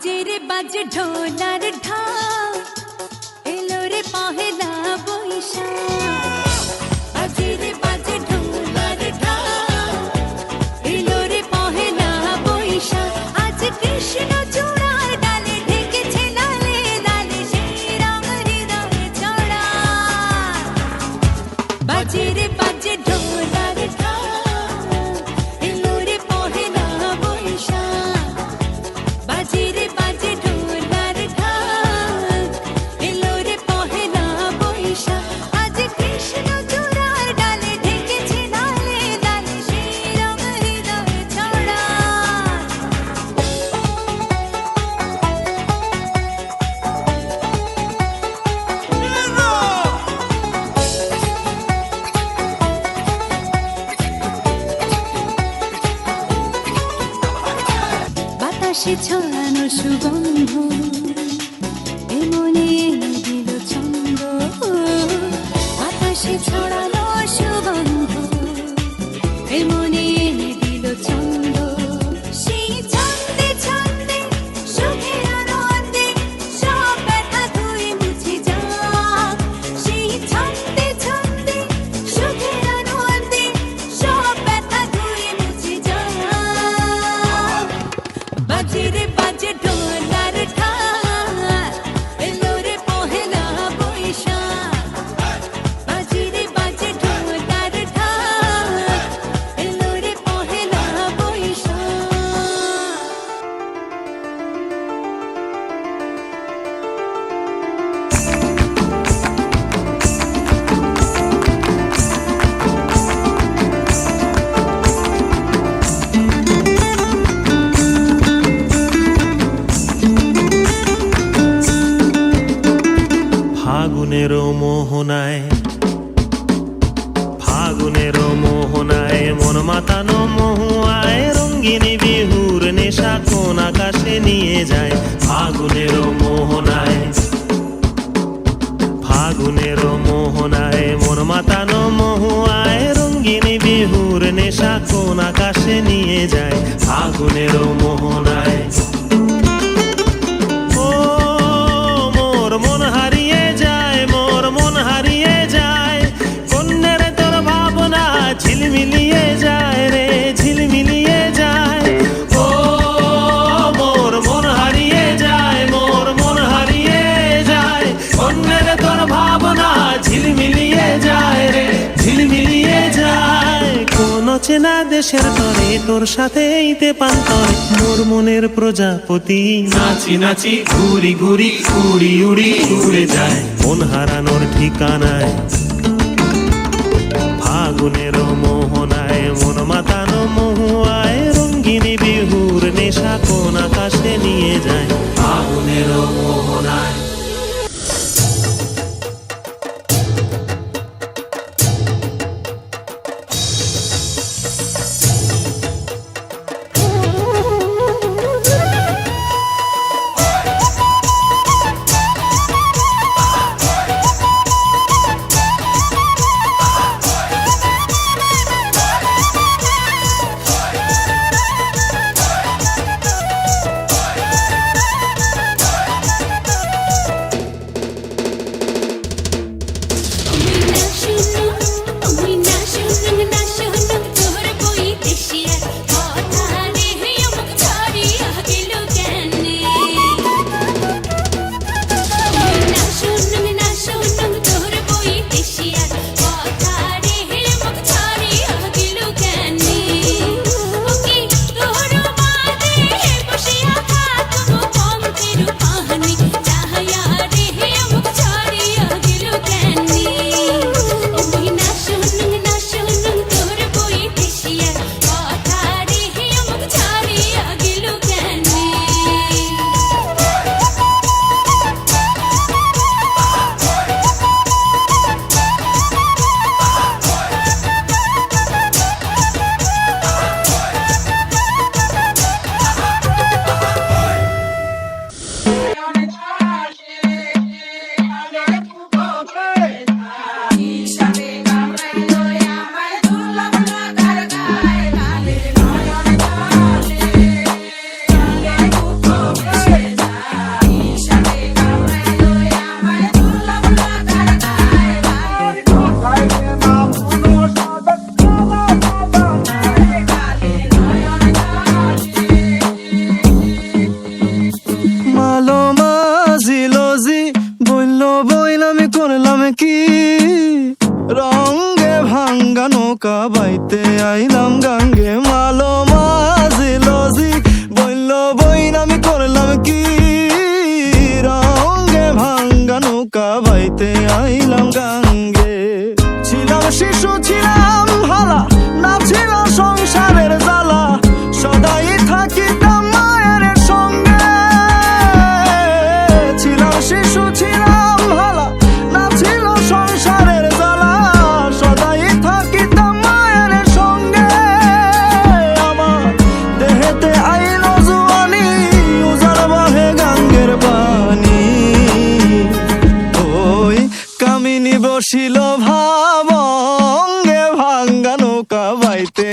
বাজে রে বাজে ঢোলার ঢাক, এলো রে পহেলা বৈশাখ। বাজে রে বাজে ঢোলার ঢাক, এলো রে পহেলা বৈশাখ। আজ কৃষ্ণ চূড়ার ডালে ঢেকেছে লালে লালে, সেই রং হৃদয়ে ছড়া। বাজে রে বাজে ঢোলার ঢাক, এলো রে পহেলা বৈশাখ। বাজে রে বাজে ঢোলার ঢাক, এলো রে পহেলা বৈশাখ। আজ কৃষ্ণ চূড়ার ডালে ঢেকেছে লালে লালে, সেই রং হৃদয়ে ছড়া। বাতাসে ছড়ানো সুগন্ধ, এমনি এনে দিল ছন্দ। বাতাসে ছড়ানো সুগন্ধ, এমনি এনে দিল ছন্দ। সেই ছন্দে ছন্দে সুখের আনন্দে সব ব্যথা ধুয়ে মুছে যাক। সেই ছন্দে ছন্দে সুখের আনন্দে সব ব্যথা ধুয়ে মুছে যাক। বাজে রে বাজে ঢোলার ঢাক, এলো রে পহেলা বৈশাখ। বাজে রে বাজে ঢোলার ঢাক, এলো রে পহেলা বৈশাখ। ফাগুনের মোহনায়, ফাগুনের মোহনায় মন মাতানো মহুয়ায়, রঙ্গিনী বিহুর নেশা কোন আকাশে নিয়ে যায়। ফাগুনের মোহনায়, ফাগুনের মোহনায় মন মাতানো মহুয়ায়, রঙ্গিনী বিহুর নেশা কোন আকাশে নিয়ে যায়। ফাগুনের মোহনায় ও মোর মন হারিয়ে যায়, মোর মন হারিয়ে যায়। কন্যের তোর ভাবনা ঝিলমিলিয়ে যায় রে, ঝিলমিলিয়ে যায়। ও মোর মন হারিয়ে যায়, মোর মন হারিয়ে যায়। কন্যের তোর ভাবনা ঝিলমিলিয়ে যায় রে, ঝিলমিলিয়ে যায়। কোন চেনা দেশের তরে তোর সাথে এইতে পান্তরে, মোর মনের প্রজাপতি নাচি নাচি ঘুরি ঘুরি উড়ি উড়ি উড়ে যায় মন হারানোর ঠিকানায়। ফাগুনের মোহনায় মন মাতানো মহুয়ায়, রঙ্গিনী বিহুর নেশা কোন আকাশে নিয়ে যায়। ফাগুনের মোহনায় নৌকা বাইতে আইলাম গাঙ্গে মালো মাঝি লজি বলল বইন আমি করলাম কি রঙ্গে ভাঙ্গা নৌকা বাইতে আইলাম গাঙ্গে ছিলাম শিশু ছিলাম হালা না ছিল সংসারের জ্বালা সদাই থাকিতাম মায়ের সঙ্গে ছিলাম শিশু ছিলাম হালা না ছিল সংসারের জ্বালা সদাই থাকিতাম মায়ের সঙ্গে আমার দেহেতে আইলো জুয়ানি উজাড় বাহে গাঙ্গের পানি ওই কামিনী বসিল ভাবঙ্গে ভাঙ্গা নৌকা বাইতে